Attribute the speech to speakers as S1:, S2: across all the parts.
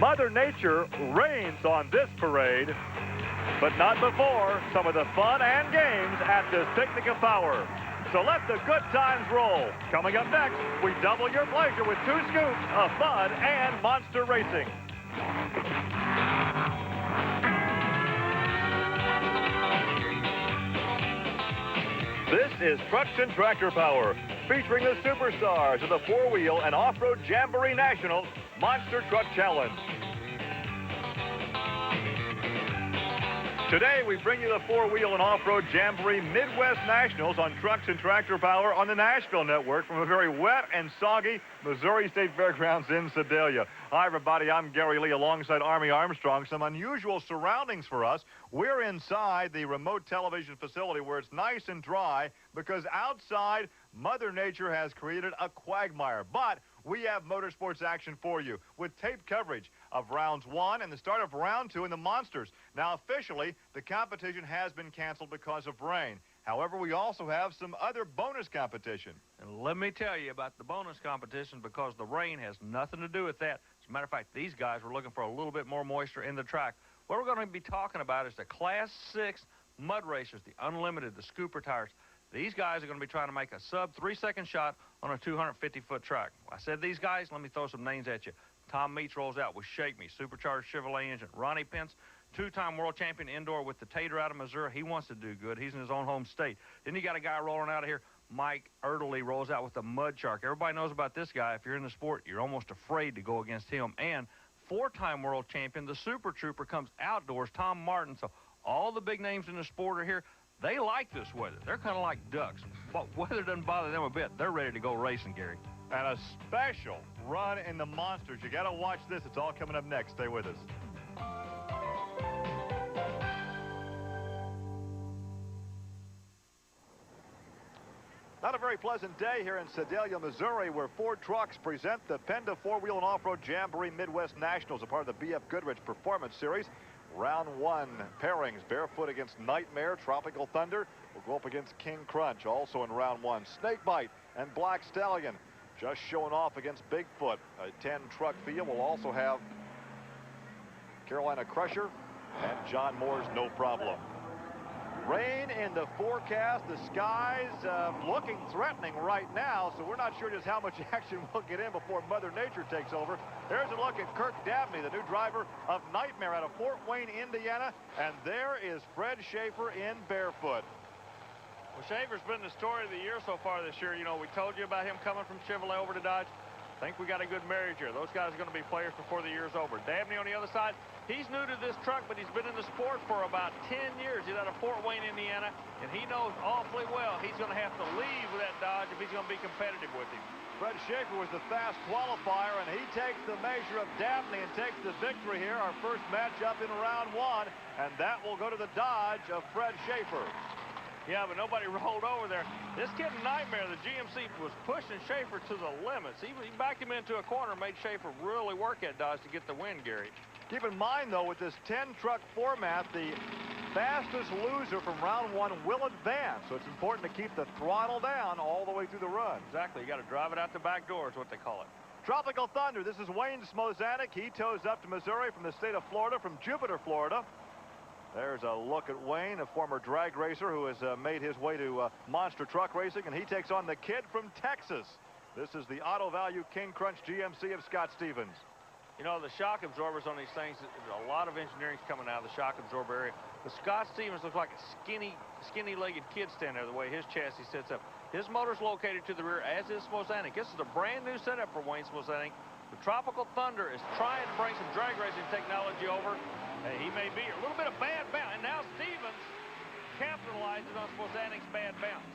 S1: Mother Nature reigns on this parade, but not before some of the fun and games at this picnic of power. So let the good times roll. Coming up next, we double your pleasure with 2 scoops of fun and monster racing. This is Trucks and Tractor Power, featuring the superstars of the 4-wheel and off-road Jamboree Nationals Monster Truck Challenge. Today, we bring you the 4-wheel and off-road Jamboree Midwest Nationals on Trucks and Tractor Power on the Nashville Network from a very wet and soggy Missouri State Fairgrounds in Sedalia. Hi, everybody. I'm Gary Lee alongside Army Armstrong. Some unusual surroundings for us. We're inside the remote television facility where it's nice and dry because outside, Mother Nature has created a quagmire. But we have motorsports action for you with tape coverage of rounds 1 and the start of round 2 in the Monsters. Now, officially, the competition has been canceled because of rain. However, we also have some other bonus competition.
S2: And let me tell you about the bonus competition because the rain has nothing to do with that. As a matter of fact, these guys were looking for a little bit more moisture in the track. What we're going to be talking about is the Class 6 mud racers, the unlimited, the scooper tires. These guys are going to be trying to make a sub 3-second shot on a 250-foot track. I said these guys, let me throw some names at you. Tom Meach rolls out with Shake Me, supercharged Chevrolet engine. Ronnie Pence, 2-time world champion indoor with the Tater out of Missouri. He wants to do good. He's in his own home state. Then you got a guy rolling out of here. Mike Erdely rolls out with the Mud Shark. Everybody knows about this guy. If you're in the sport, you're almost afraid to go against him. And 4-time world champion, the Super Trooper, comes outdoors, Tom Martin. So all the big names in the sport are here. They like this weather. They're kind of like ducks. But weather doesn't bother them a bit. They're ready to go racing, Gary.
S1: And a special run in the Monsters. You got to watch this. It's all coming up next. Stay with us. Not a very pleasant day here in Sedalia, Missouri, where Ford Trucks present the PENDA 4-wheel and off-road Jamboree Midwest Nationals, a part of the B.F. Goodrich Performance Series. Round 1 pairings, Barefoot against Nightmare, Tropical Thunder will go up against King Crunch, also in round 1. Snakebite and Black Stallion just showing off against Bigfoot. A 10-truck field will also have Carolina Crusher and John Moore's No Problem. Rain in the forecast. The skies looking threatening right now, so we're not sure just how much action we'll get in before Mother Nature takes over. There's a look at Kirk Dabney, the new driver of Nightmare out of Fort Wayne, Indiana. And there is Fred Schaefer in Barefoot.
S2: Well, Schaefer's been the story of the year so far this year. You know, we told you about him coming from Chevrolet over to Dodge. I think we got a good marriage here. Those guys are going to be players before the year's over. Dabney on the other side, he's new to this truck, but he's been in the sport for about 10 years. He's out of Fort Wayne, Indiana, and he knows awfully well he's going to have to leave with that Dodge if he's going to be competitive with him.
S1: Fred Schaefer was the fast qualifier, and he takes the measure of Dabney and takes the victory here. Our first matchup in round 1, and that will go to the Dodge of Fred Schaefer.
S2: Yeah, but nobody rolled over there. This kid in Nightmare, the GMC, was pushing Schaefer to the limits. He backed him into a corner and made Schaefer really work at Dodge to get the win, Gary.
S1: Keep in mind, though, with this 10-truck format, the fastest loser from round 1 will advance. So it's important to keep the throttle down all the way through the run.
S2: Exactly. You got to drive it out the back door is what they call it.
S1: Tropical Thunder. This is Wayne Smozanik. He tows up to Missouri from the state of Florida, from Jupiter, Florida. There's a look at Wayne, a former drag racer who has made his way to monster truck racing, and he takes on the kid from Texas. This is the Auto Value King Crunch GMC of Scott Stevens.
S2: You know, the shock absorbers on these things, a lot of engineering's coming out of the shock absorber area. But Scott Stevens looks like a skinny-legged kid standing there the way his chassis sits up. His motor's located to the rear, as is Smozanik. This is a brand-new setup for Wayne Smozanik. The Tropical Thunder is trying to bring some drag racing technology over. Hey, he may be a little bit of bad bounce. And now Stevens capitalizes on Smozanik's bad bounce.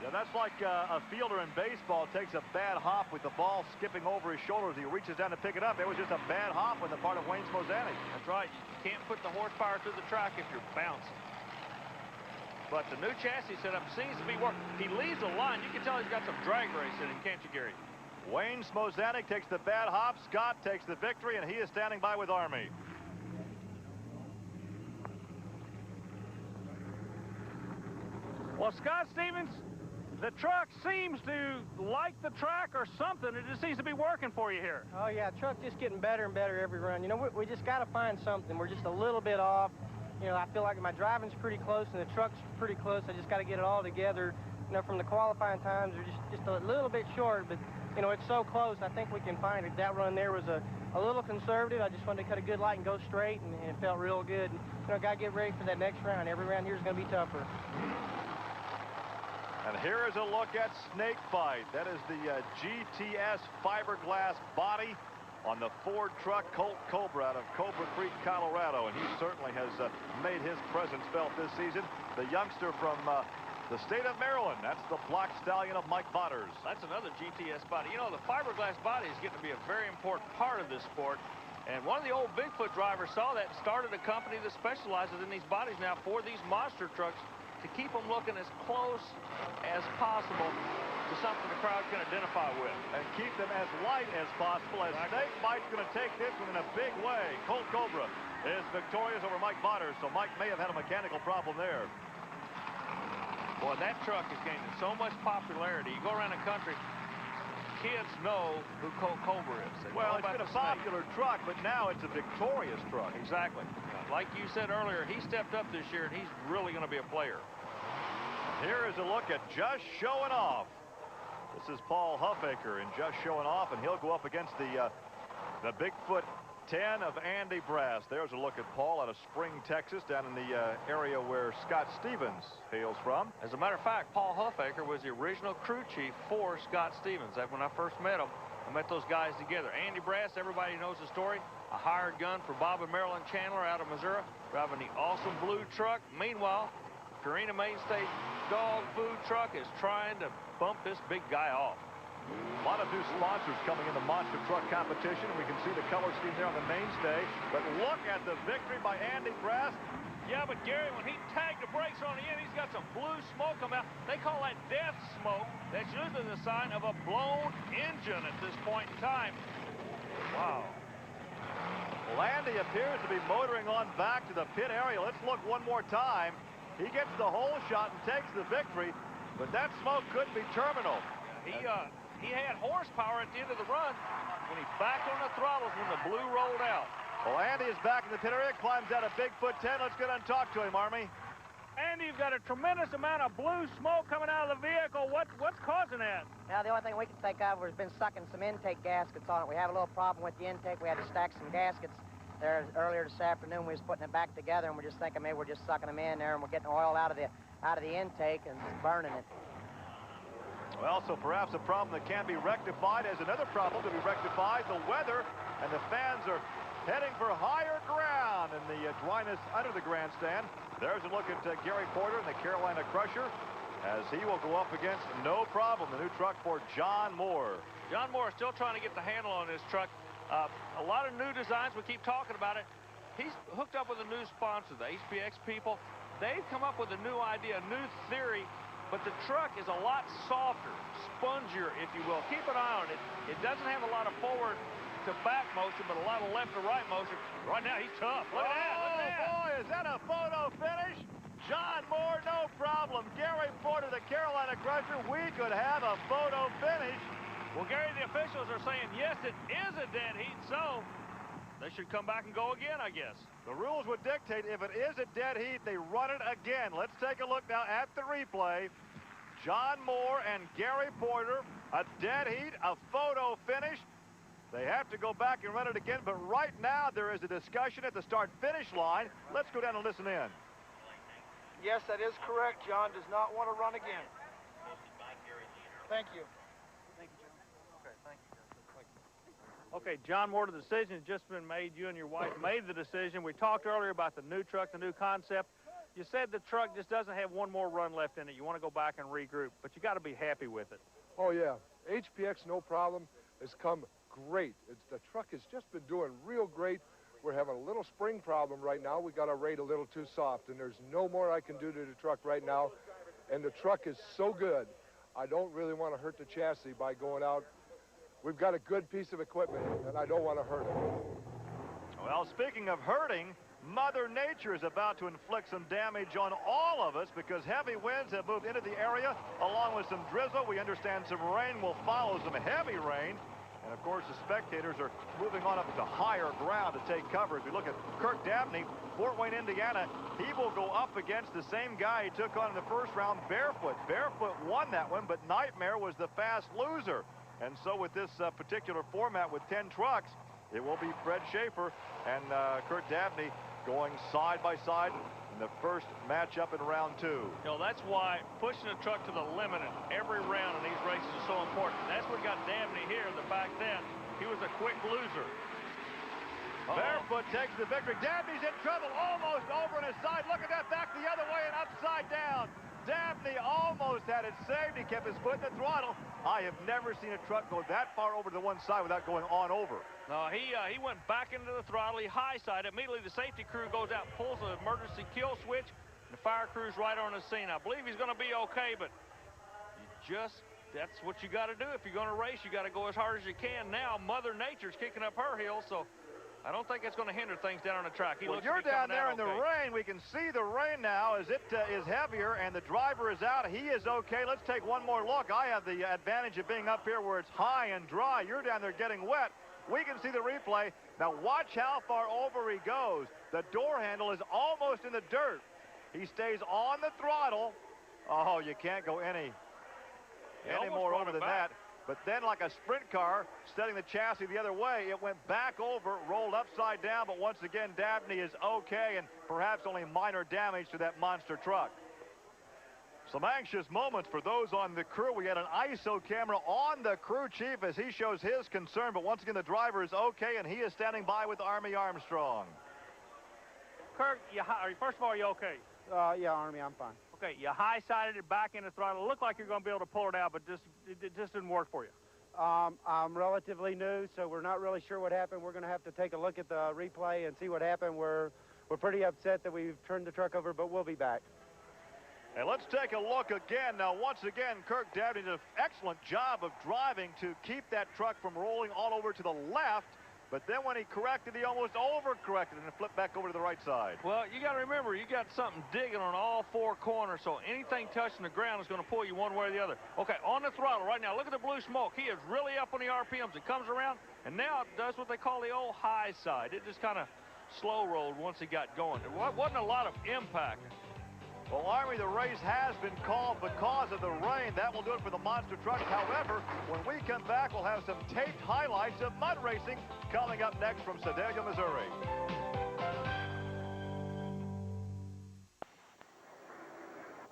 S1: Yeah, that's like a fielder in baseball takes a bad hop with the ball skipping over his shoulders. He reaches down to pick it up. It was just a bad hop on the part of Wayne Smozanik.
S2: That's right. You can't put the horsepower through the track if you're bouncing. But the new chassis setup seems to be working. He leaves the line. You can tell he's got some drag race in him, can't you, Gary?
S1: Wayne Smozanik takes the bad hop. Scott takes the victory, and he is standing by with Army.
S2: Well, Scott Stevens, The truck seems to like the track or something. It just seems to be working for you here.
S3: Oh, yeah, truck's just getting better and better every run. You know, we just got to find something. We're just a little bit off. You know, I feel like my driving's pretty close and the truck's pretty close. I just got to get it all together. You know, from the qualifying times, we're just a little bit short, but, you know, it's so close. I think we can find it. That run there was a little conservative. I just wanted to cut a good light and go straight, and it felt real good. And, you know, got to get ready for that next round. Every round here is going to be tougher.
S1: And here is a look at Snake Bite. That is the GTS fiberglass body on the Ford truck Colt Cobra out of Cobra Creek, Colorado. And he certainly has made his presence felt this season. The youngster from the state of Maryland. That's the Black Stallion of Mike Botters.
S2: That's another GTS body. You know, the fiberglass body is getting to be a very important part of this sport. And one of the old Bigfoot drivers saw that and started a company that specializes in these bodies now for these monster trucks, to keep them looking as close as possible to something the crowd can identify with.
S1: And keep them as light as possible, as Snake Bite's going to take this one in a big way. Colt Cobra is victorious over Mike Botters, so Mike may have had a mechanical problem there.
S2: Boy, that truck is gaining so much popularity. You go around the country, kids know who Colt Cobra is.
S1: Well, it's been a popular truck, but now it's a victorious truck.
S2: Exactly. Like you said earlier, he stepped up this year, and he's really going to be a player.
S1: Here is a look at Just Showing Off. This is Paul Huffaker and Just Showing Off, and he'll go up against the Bigfoot 10 of Andy Brass. There's a look at Paul out of Spring, Texas, down in the area where Scott Stevens hails from.
S2: As a matter of fact, Paul Huffaker was the original crew chief for Scott Stevens. When I first met him, I met those guys together. Andy Brass, everybody knows the story. A hired gun for Bob and Marilyn Chandler out of Missouri, driving the awesome blue truck. Meanwhile, Purina Mainstay dog food truck is trying to bump this big guy off.
S1: A lot of new sponsors coming in the monster truck competition, and we can see the color scheme there on the mainstay. But look at the victory by Andy Brass.
S2: Yeah, but Gary, when he tagged the brakes on the end, he's got some blue smoke coming out. They call that death smoke. That's usually the sign of a blown engine at this point in time. Wow.
S1: Well, Andy appears to be motoring on back to the pit area. Let's look one more time. He gets the hole shot and takes the victory, but that smoke couldn't be terminal.
S2: He had horsepower at the end of the run. When he backed on the throttles when the blue rolled out.
S1: Well, Andy is back in the pit area, climbs out of Bigfoot 10. Let's get on and talk to him, Army.
S2: Andy, you've got a tremendous amount of blue smoke coming out of the vehicle. What's causing that?
S3: Now, the only thing we can think of has been sucking some intake gaskets on it. We have a little problem with the intake. We had to stack some gaskets there earlier this afternoon. We was putting it back together, and we're just thinking maybe we're just sucking them in there, and we're getting oil out of the intake and burning it.
S1: Well, so perhaps a problem that can be rectified as another problem to be rectified. The weather, and the fans are heading for higher ground in the dryness under the grandstand. There's a look at Gary Porter and the Carolina Crusher as he will go up against no problem the new truck for John Moore.
S2: John Moore is still trying to get the handle on this truck. A lot of new designs. We keep talking about it. He's hooked up with a new sponsor, the HPX people. They've come up with a new idea, a new theory. But the truck is a lot softer, spongier, if you will. Keep an eye on it. It doesn't have a lot of forward to back motion, but a lot of left to right motion. Right now, he's tough. Look at that. Look at that.
S1: Boy, is that a photo finish? John Moore, no problem. Gary Porter, the Carolina Crusher, we could have a photo finish.
S2: Well, Gary, the officials are saying, yes, it is a dead heat, so they should come back and go again, I guess.
S1: The rules would dictate if it is a dead heat, they run it again. Let's take a look now at the replay. John Moore and Gary Porter, a dead heat, a photo finish. They have to go back and run it again, but right now there is a discussion at the start-finish line. Let's go down and listen in.
S4: Yes, that is correct. John does not want to run again. Thank you.
S2: Okay, John Moore, the decision has just been made. You and your wife made the decision. We talked earlier about the new truck, the new concept. You said the truck just doesn't have one more run left in it. You want to go back and regroup, but you got to be happy with it.
S5: Oh, yeah. HPX, no problem, has come great. The truck has just been doing real great. We're having a little spring problem right now. We got our rate a little too soft, and there's no more I can do to the truck right now. And the truck is so good, I don't really want to hurt the chassis by going out. We've got a good piece of equipment, and I don't want to hurt it.
S1: Well, speaking of hurting, Mother Nature is about to inflict some damage on all of us because heavy winds have moved into the area along with some drizzle. We understand some rain will follow, some heavy rain. And, of course, the spectators are moving on up to higher ground to take cover. If you look at Kirk Dabney, Fort Wayne, Indiana, he will go up against the same guy he took on in the first round, Barefoot. Barefoot won that one, but Nightmare was the fast loser. And so with this particular format with 10 trucks, it will be Fred Schaefer and Kurt Dabney going side by side in the first matchup in round 2.
S2: You know, that's why pushing a truck to the limit in every round in these races is so important. That's what got Dabney here. The fact that he was a quick loser.
S1: Barefoot takes the victory. Dabney's in trouble, almost over on his side. Look at that, back the other way and upside down. Dabney almost had it saved. He kept his foot in the throttle. I have never seen a truck go that far over to one side without going on over.
S2: No, he went back into the throttle. He high-sided. Immediately, the safety crew goes out, pulls the emergency kill switch, and the fire crew's right on the scene. I believe he's going to be okay, but that's what you got to do. If you're going to race, you got to go as hard as you can. Now, Mother Nature's kicking up her heels, so I don't think it's going to hinder things down on the track.
S1: Well, you're down there in the rain. We can see the rain now as it is heavier, and the driver is out. He is okay. Let's take one more look. I have the advantage of being up here where it's high and dry. You're down there getting wet. We can see the replay. Now watch how far over he goes. The door handle is almost in the dirt. He stays on the throttle. Oh, you can't go any more over than that. But then, like a sprint car, setting the chassis the other way, it went back over, rolled upside down, but once again, Dabney is okay, and perhaps only minor damage to that monster truck. Some anxious moments for those on the crew. We had an ISO camera on the crew chief as he shows his concern, but once again, the driver is okay, and he is standing by with Army Armstrong.
S6: Kirk, first of all, are you okay?
S3: Yeah, Army, I'm fine.
S6: Okay, you high-sided it back in the throttle. It looked like you're going to be able to pull it out, but it just didn't work for you.
S3: I'm relatively new, so we're not really sure what happened. We're going to have to take a look at the replay and see what happened. We're pretty upset that we've turned the truck over, but we'll be back.
S1: And let's take a look again. Now, once again, Kirk Dabney did an excellent job of driving to keep that truck from rolling all over to the left. But then when he corrected, he almost overcorrected and flipped back over to the right side.
S2: Well, you got to remember, you got something digging on all four corners, so anything touching the ground is going to pull you one way or the other. Okay, on the throttle right now, look at the blue smoke. He is really up on the RPMs. It comes around, and now it does what they call the old high side. It just kind of slow rolled once he got going. There wasn't a lot of impact.
S1: Well, Army, the race has been called because of the rain. That will do it for the monster trucks. However, when we come back, we'll have some taped highlights of mud racing coming up next from Sedalia, Missouri.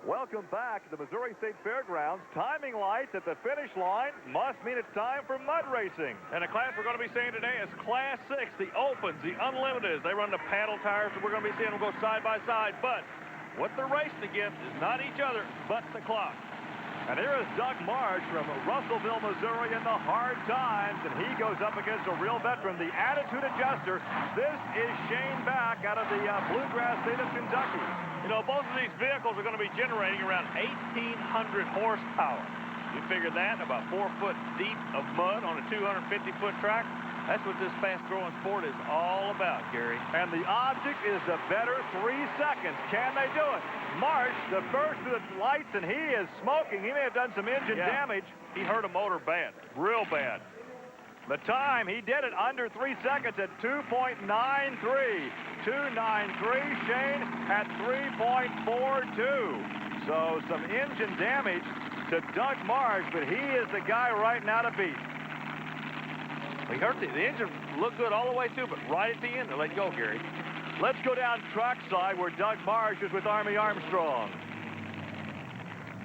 S1: Welcome back to the Missouri State Fairgrounds. Timing lights at the finish line must mean it's time for mud racing.
S2: And the class we're going to be seeing today is Class 6, the Opens, the Unlimiteds. They run the paddle tires, so we're going to be seeing them go side by side. But what they're racing against is not each other, but the clock.
S1: And here is Doug Marsh from Russellville, Missouri in the hard times, and he goes up against a real veteran, the attitude adjuster. This is Shane Back out of the bluegrass state of Kentucky.
S2: You know, both of these vehicles are going to be generating around 1,800 horsepower. You figure that, about 4 foot deep of mud on a 250-foot track. That's what this fast-throwing sport is all about, Gary.
S1: And the object is the better 3 seconds. Can they do it? Marsh, the first to the lights, and he is smoking. He may have done some engine damage.
S2: He hurt a motor bad, real bad.
S1: The time, he did it under 3 seconds at 2.93. 2.93, Shane at 3.42. So some engine damage to Doug Marsh, but he is the guy right now to beat.
S2: He hurt the engine looked good all the way through, but right at the end, they let go, Gary.
S1: Let's go down trackside where Doug Marsh is with Army Armstrong.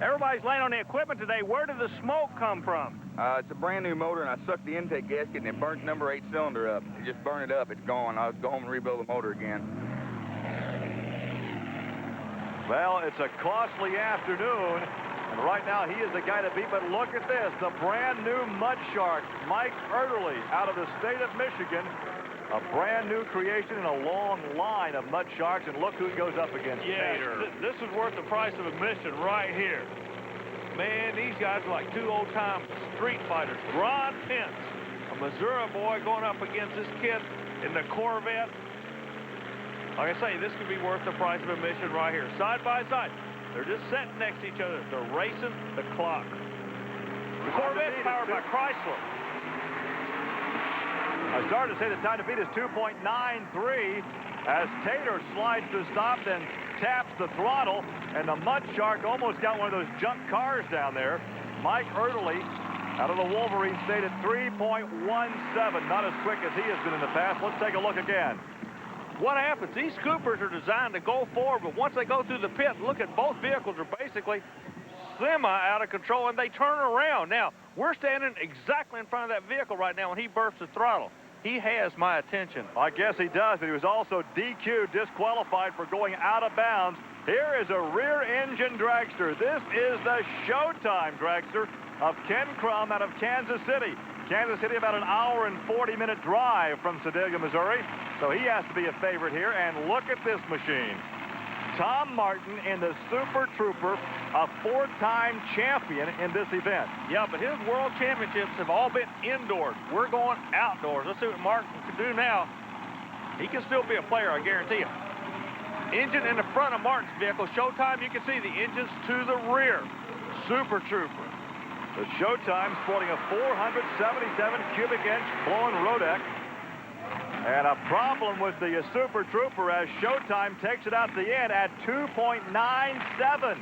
S6: Everybody's laying on the equipment today. Where did the smoke come from?
S7: It's a brand new motor, and I sucked the intake gasket, and it burnt number 8 cylinder up. It just burned it up. It's gone. I'll go home and rebuild the motor again.
S1: Well, it's a costly afternoon. And right now, he is the guy to beat, but look at this, the brand new Mud Shark, Mike Erderly, out of the state of Michigan. A brand new creation in a long line of Mud Sharks, and look who he goes up against.
S2: Yeah, this is worth the price of admission right here. Man, these guys are like two old-time street fighters. Ron Pence, a Missouri boy, going up against this kid in the Corvette. Like I say, this could be worth the price of admission right here. Side by side. They're just sitting next to each other. They're racing the clock. The Corvette powered by Chrysler.
S1: I started to say the time to beat is 2.93 as Tater slides to stop, then taps the throttle, and the Mud Shark almost got one of those junk cars down there. Mike Erdely out of the Wolverine stayed at 3.17, not as quick as he has been in the past. Let's take a look again.
S2: What happens? These scoopers are designed to go forward, but once they go through the pit, look at both vehicles are basically semi out of control, and they turn around. Now, we're standing exactly in front of that vehicle right now when he bursts the throttle. He has my attention.
S1: I guess he does, but he was also DQ'd, disqualified for going out of bounds. Here is a rear-engine dragster. This is the Showtime dragster of Ken Crum out of Kansas City. Kansas City about an hour and 40-minute drive from Sedalia, Missouri. So he has to be a favorite here. And look at this machine. Tom Martin in the Super Trooper, a four-time champion in this event.
S2: Yeah, but his world championships have all been indoors. We're going outdoors. Let's see what Martin can do now. He can still be a player, I guarantee you. Engine in the front of Martin's vehicle. Showtime, you can see the engines to the rear. Super Trooper.
S1: The Showtime sporting a 477 cubic inch blown Rodeck. And a problem with the Super Trooper as Showtime takes it out the end at 2.97.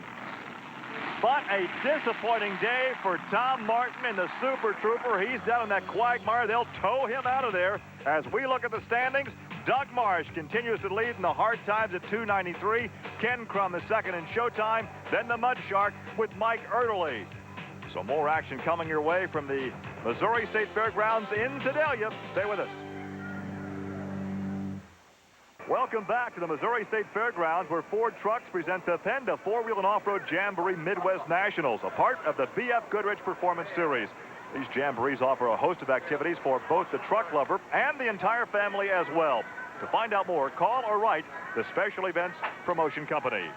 S1: But a disappointing day for Tom Martin in the Super Trooper. He's down in that quagmire. They'll tow him out of there. As we look at the standings, Doug Marsh continues to lead in the hard times at 293. Ken Crum the second in Showtime. Then the Mud Shark with Mike Erdely. So more action coming your way from the Missouri State Fairgrounds in Sedalia. Stay with us. Welcome back to the Missouri State Fairgrounds, where Ford Trucks present the PENDA Four-Wheel and Off-Road Jamboree Midwest Nationals, a part of the BF Goodrich Performance Series. These jamborees offer a host of activities for both the truck lover and the entire family as well. To find out more, call or write the Special Events Promotion Company.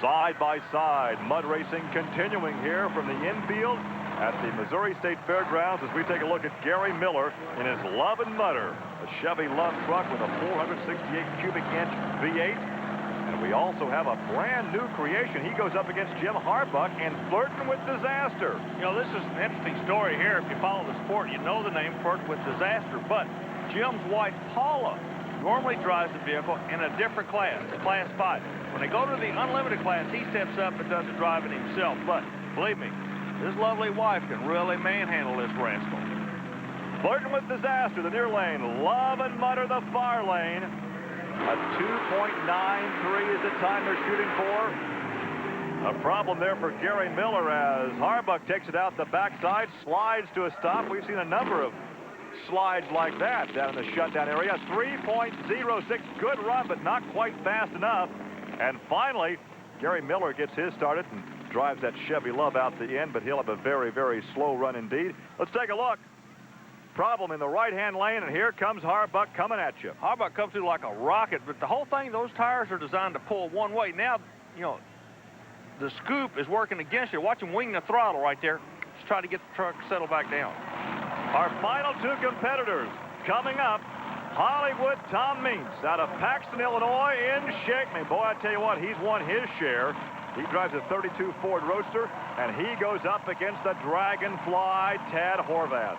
S1: Side by side, mud racing continuing here from the infield at the Missouri State Fairgrounds as we take a look at Gary Miller in his Love and Mudder, a Chevy Love truck with a 468 cubic inch V8. And we also have a brand new creation. He goes up against Jim Harbuck and flirting with disaster.
S2: You know, this is an interesting story here. If you follow the sport, you know the name Flirting with Disaster. But Jim's wife, Paula, normally drives the vehicle in a different class, Class 5. When they go to the unlimited class, he steps up and does the driving himself. But believe me, his lovely wife can really manhandle this rascal.
S1: Flirting with Disaster, the near lane. Love and Mudder, the far lane. A 2.93 is the time they're shooting for. A problem there for Gary Miller as Harbuck takes it out the backside, slides to a stop. We've seen a number of slides like that down in the shutdown area. 3.06, good run, but not quite fast enough. And finally, Gary Miller gets his started and drives that Chevy Love out the end, but he'll have a very, very slow run indeed. Let's take a look. Problem in the right-hand lane, and here comes Harbuck coming at you.
S2: Harbuck comes through like a rocket, but the whole thing, those tires are designed to pull one way. Now, you know, the scoop is working against you. Watch him wing the throttle right there. Just try to get the truck settled back down.
S1: Our final two competitors coming up. Hollywood Tom Meents out of Paxton, Illinois in Shakeman. Boy, I tell you what, he's won his share. He drives a 32 Ford Roadster, and he goes up against the Dragonfly, Tad Horvath.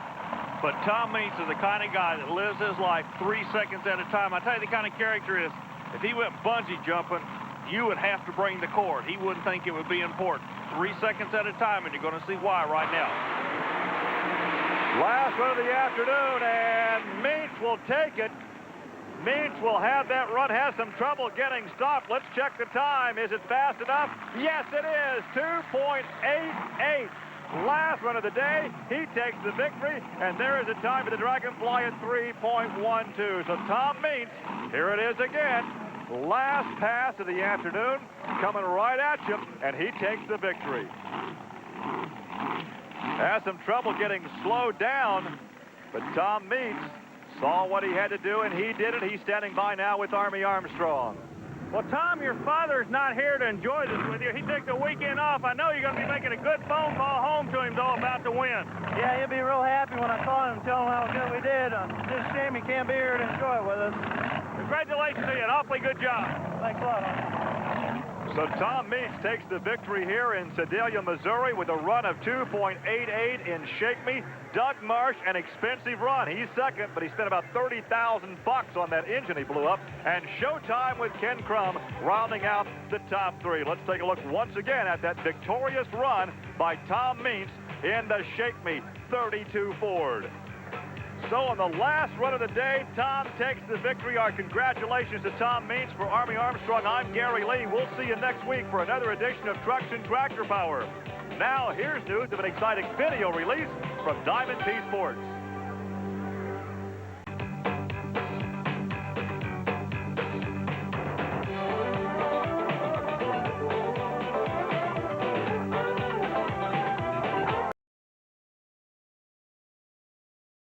S2: But Tom Meents is the kind of guy that lives his life 3 seconds at a time. I tell you, the kind of character is, if he went bungee jumping, you would have to bring the cord. He wouldn't think it would be important. 3 seconds at a time, and you're going to see why right now.
S1: Last run of the afternoon, and Meents will take it. Meents will have that run, has some trouble getting stopped. Let's check the time. Is it fast enough? Yes, it is. 2.88. Last run of the day, he takes the victory, and there is a time for the Dragonfly at 3.12. So Tom Meents, here it is again. Last pass of the afternoon, coming right at you, and he takes the victory. Has some trouble getting slowed down, but Tom Meents saw what he had to do, and he did it. He's standing by now with Army Armstrong.
S6: Well, Tom, your father's not here to enjoy this with you. He took the weekend off. I know you're going to be making a good phone call home to him, though, about the win.
S3: Yeah, he'll be real happy when I call him and tell him how good we did. Just a shame he can't be here to enjoy it with us.
S6: Congratulations to you. An awfully good job.
S3: Thanks a lot.
S1: So Tom Meeks takes the victory here in Sedalia, Missouri with a run of 2.88 in Shake Me. Doug Marsh, an expensive run. He's second, but he spent about $30,000 on that engine he blew up. And Showtime with Ken Crum rounding out the top three. Let's take a look once again at that victorious run by Tom Meeks in the Shake Me 32 Ford. So on the last run of the day, Tom takes the victory. Our congratulations to Tom Meeks. For Army Armstrong, I'm Gary Lee. We'll see you next week for another edition of Trucks and Tractor Power. Now, here's news of an exciting video release from Diamond T Sports.